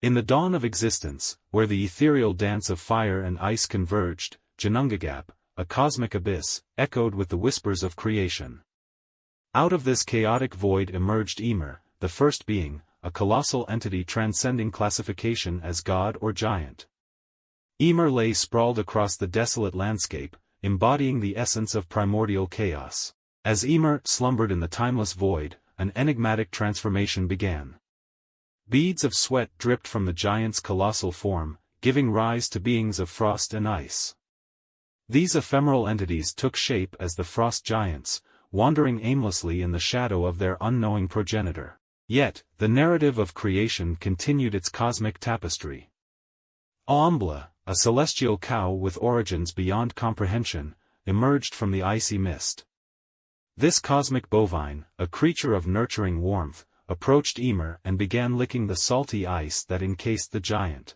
In the dawn of existence, where the ethereal dance of fire and ice converged, Ginnungagap, a cosmic abyss, echoed with the whispers of creation. Out of this chaotic void emerged Ymir, the first being, a colossal entity transcending classification as god or giant. Ymir lay sprawled across the desolate landscape, embodying the essence of primordial chaos. As Ymir slumbered in the timeless void, an enigmatic transformation began. Beads of sweat dripped from the giant's colossal form, giving rise to beings of frost and ice. These ephemeral entities took shape as the frost giants, wandering aimlessly in the shadow of their unknowing progenitor. Yet, the narrative of creation continued its cosmic tapestry. Aumbla, a celestial cow with origins beyond comprehension, emerged from the icy mist. This cosmic bovine, a creature of nurturing warmth, approached Ymir and began licking the salty ice that encased the giant.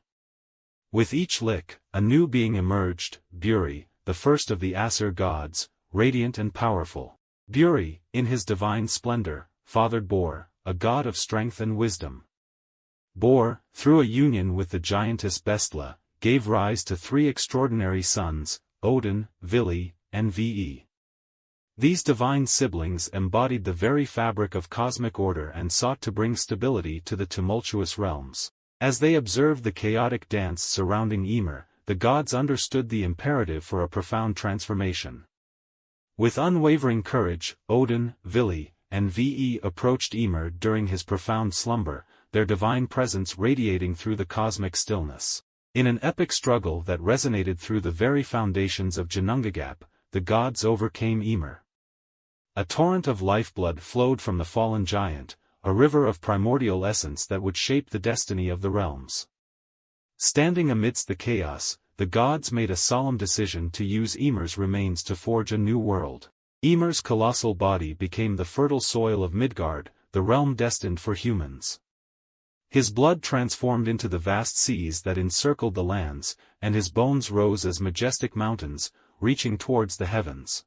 With each lick, a new being emerged, Buri, the first of the Aesir gods, radiant and powerful. Buri, in his divine splendor, fathered Bor, a god of strength and wisdom. Bor, through a union with the giantess Bestla, gave rise to three extraordinary sons, Odin, Vili, and Ve. These divine siblings embodied the very fabric of cosmic order and sought to bring stability to the tumultuous realms. As they observed the chaotic dance surrounding Ymir, the gods understood the imperative for a profound transformation. With unwavering courage, Odin, Vili, and Ve approached Ymir during his profound slumber, their divine presence radiating through the cosmic stillness. In an epic struggle that resonated through the very foundations of Ginnungagap, the gods overcame Ymir. A torrent of lifeblood flowed from the fallen giant, a river of primordial essence that would shape the destiny of the realms. Standing amidst the chaos, the gods made a solemn decision to use Ymir's remains to forge a new world. Ymir's colossal body became the fertile soil of Midgard, the realm destined for humans. His blood transformed into the vast seas that encircled the lands, and his bones rose as majestic mountains, reaching towards the heavens.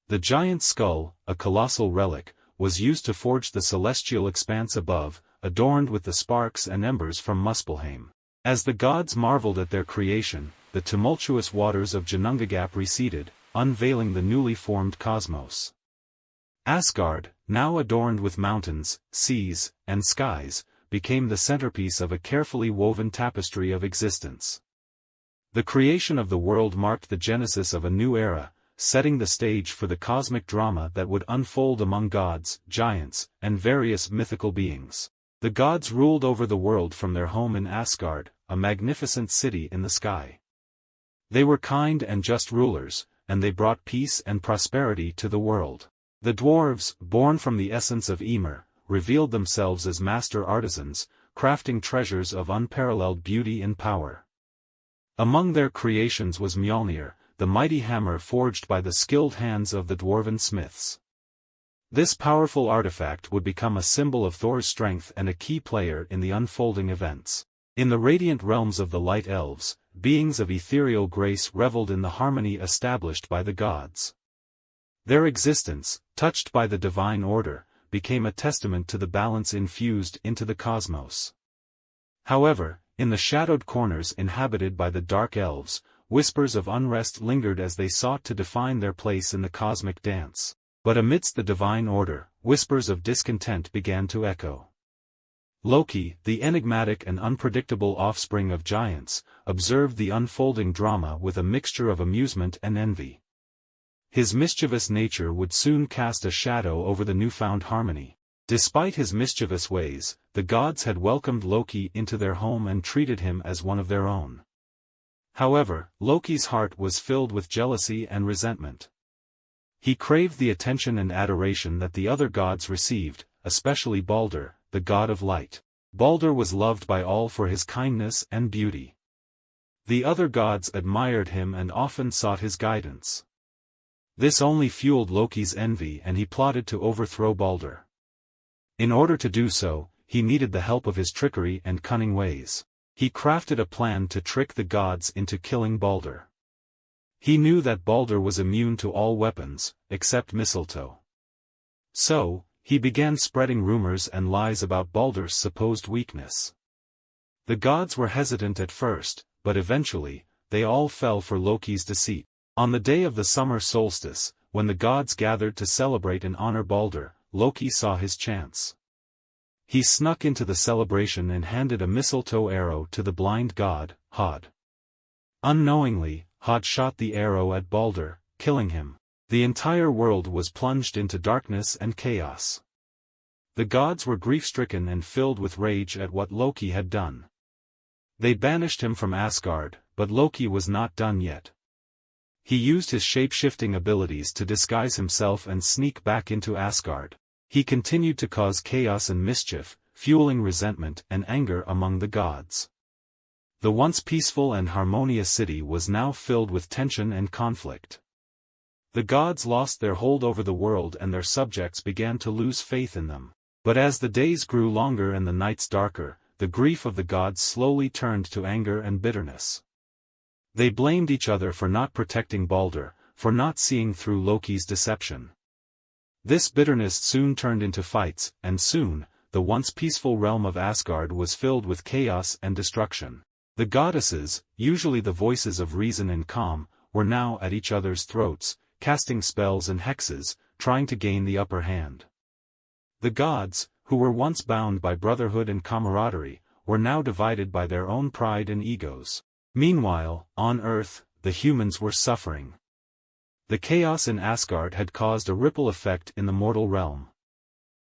The giant's skull, a colossal relic, was used to forge the celestial expanse above, adorned with the sparks and embers from Muspelheim. As the gods marveled at their creation, the tumultuous waters of Ginnungagap receded, unveiling the newly formed cosmos. Asgard, now adorned with mountains, seas, and skies, became the centerpiece of a carefully woven tapestry of existence. The creation of the world marked the genesis of a new era, setting the stage for the cosmic drama that would unfold among gods, giants, and various mythical beings. The gods ruled over the world from their home in Asgard, a magnificent city in the sky. They were kind and just rulers, and they brought peace and prosperity to the world. The dwarves, born from the essence of Ymir, revealed themselves as master artisans, crafting treasures of unparalleled beauty and power. Among their creations was Mjolnir, the mighty hammer forged by the skilled hands of the dwarven smiths. This powerful artifact would become a symbol of Thor's strength and a key player in the unfolding events. In the radiant realms of the light elves, beings of ethereal grace reveled in the harmony established by the gods. Their existence, touched by the divine order, became a testament to the balance infused into the cosmos. However, in the shadowed corners inhabited by the dark elves, whispers of unrest lingered as they sought to define their place in the cosmic dance. But amidst the divine order, whispers of discontent began to echo. Loki, the enigmatic and unpredictable offspring of giants, observed the unfolding drama with a mixture of amusement and envy. His mischievous nature would soon cast a shadow over the newfound harmony. Despite his mischievous ways, the gods had welcomed Loki into their home and treated him as one of their own. However, Loki's heart was filled with jealousy and resentment. He craved the attention and adoration that the other gods received, especially Balder, the god of light. Balder was loved by all for his kindness and beauty. The other gods admired him and often sought his guidance. This only fueled Loki's envy, and he plotted to overthrow Balder. In order to do so, he needed the help of his trickery and cunning ways. He crafted a plan to trick the gods into killing Balder. He knew that Balder was immune to all weapons, except mistletoe. So, he began spreading rumors and lies about Balder's supposed weakness. The gods were hesitant at first, but eventually, they all fell for Loki's deceit. On the day of the summer solstice, when the gods gathered to celebrate and honor Balder, Loki saw his chance. He snuck into the celebration and handed a mistletoe arrow to the blind god, Hod. Unknowingly, Hod shot the arrow at Balder, killing him. The entire world was plunged into darkness and chaos. The gods were grief-stricken and filled with rage at what Loki had done. They banished him from Asgard, but Loki was not done yet. He used his shape-shifting abilities to disguise himself and sneak back into Asgard. He continued to cause chaos and mischief, fueling resentment and anger among the gods. The once peaceful and harmonious city was now filled with tension and conflict. The gods lost their hold over the world and their subjects began to lose faith in them. But as the days grew longer and the nights darker, the grief of the gods slowly turned to anger and bitterness. They blamed each other for not protecting Balder, for not seeing through Loki's deception. This bitterness soon turned into fights, and soon, the once peaceful realm of Asgard was filled with chaos and destruction. The goddesses, usually the voices of reason and calm, were now at each other's throats, casting spells and hexes, trying to gain the upper hand. The gods, who were once bound by brotherhood and camaraderie, were now divided by their own pride and egos. Meanwhile, on Earth, the humans were suffering. The chaos in Asgard had caused a ripple effect in the mortal realm.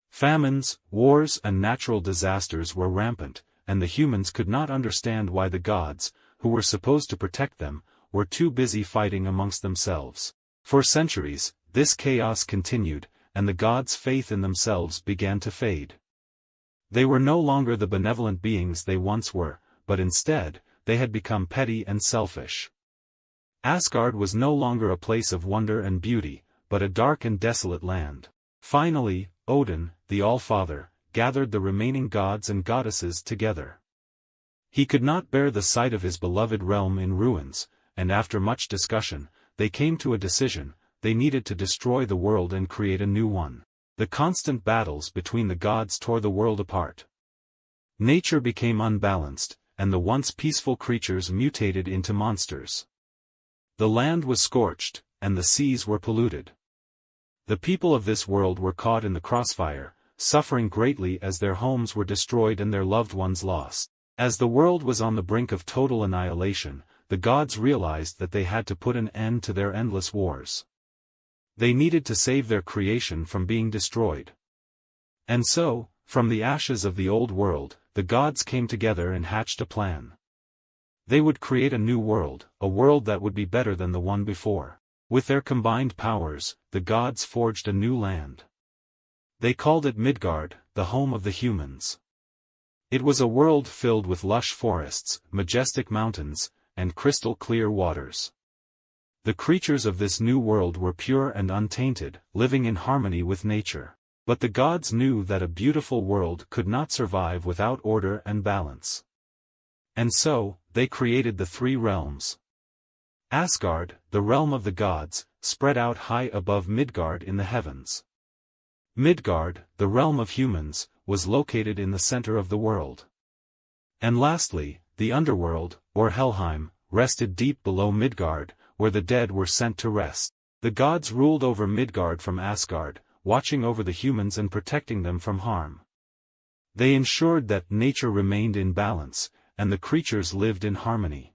Famines, wars and natural disasters were rampant, and the humans could not understand why the gods, who were supposed to protect them, were too busy fighting amongst themselves. For centuries, this chaos continued, and the gods' faith in themselves began to fade. They were no longer the benevolent beings they once were, but instead, they had become petty and selfish. Asgard was no longer a place of wonder and beauty, but a dark and desolate land. Finally, Odin, the All-Father, gathered the remaining gods and goddesses together. He could not bear the sight of his beloved realm in ruins, and after much discussion, they came to a decision: they needed to destroy the world and create a new one. The constant battles between the gods tore the world apart. Nature became unbalanced, and the once peaceful creatures mutated into monsters. The land was scorched, and the seas were polluted. The people of this world were caught in the crossfire, suffering greatly as their homes were destroyed and their loved ones lost. As the world was on the brink of total annihilation, the gods realized that they had to put an end to their endless wars. They needed to save their creation from being destroyed. And so, from the ashes of the old world, the gods came together and hatched a plan. They would create a new world, a world that would be better than the one before. With their combined powers, the gods forged a new land. They called it Midgard, the home of the humans. It was a world filled with lush forests, majestic mountains, and crystal-clear waters. The creatures of this new world were pure and untainted, living in harmony with nature. But the gods knew that a beautiful world could not survive without order and balance. And so, they created the three realms. Asgard, the realm of the gods, spread out high above Midgard in the heavens. Midgard, the realm of humans, was located in the center of the world. And lastly, the underworld, or Helheim, rested deep below Midgard, where the dead were sent to rest. The gods ruled over Midgard from Asgard, watching over the humans and protecting them from harm. They ensured that nature remained in balance, and the creatures lived in harmony.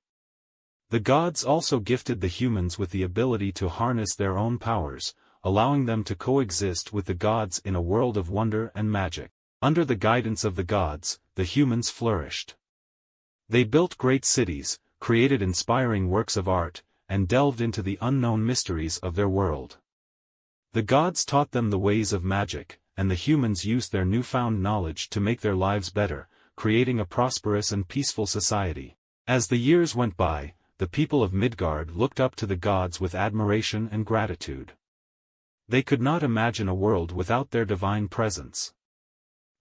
The gods also gifted the humans with the ability to harness their own powers, allowing them to coexist with the gods in a world of wonder and magic. Under the guidance of the gods, the humans flourished. They built great cities, created inspiring works of art, and delved into the unknown mysteries of their world. The gods taught them the ways of magic, and the humans used their newfound knowledge to make their lives better, creating a prosperous and peaceful society. As the years went by, the people of Midgard looked up to the gods with admiration and gratitude. They could not imagine a world without their divine presence.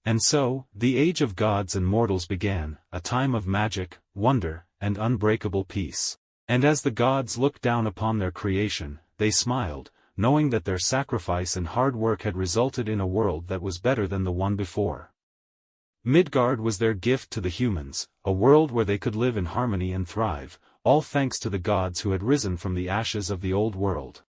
And so, the age of gods and mortals began, a time of magic, wonder, and unbreakable peace. And as the gods looked down upon their creation, they smiled, knowing that their sacrifice and hard work had resulted in a world that was better than the one before. Midgard was their gift to the humans, a world where they could live in harmony and thrive, all thanks to the gods who had risen from the ashes of the old world.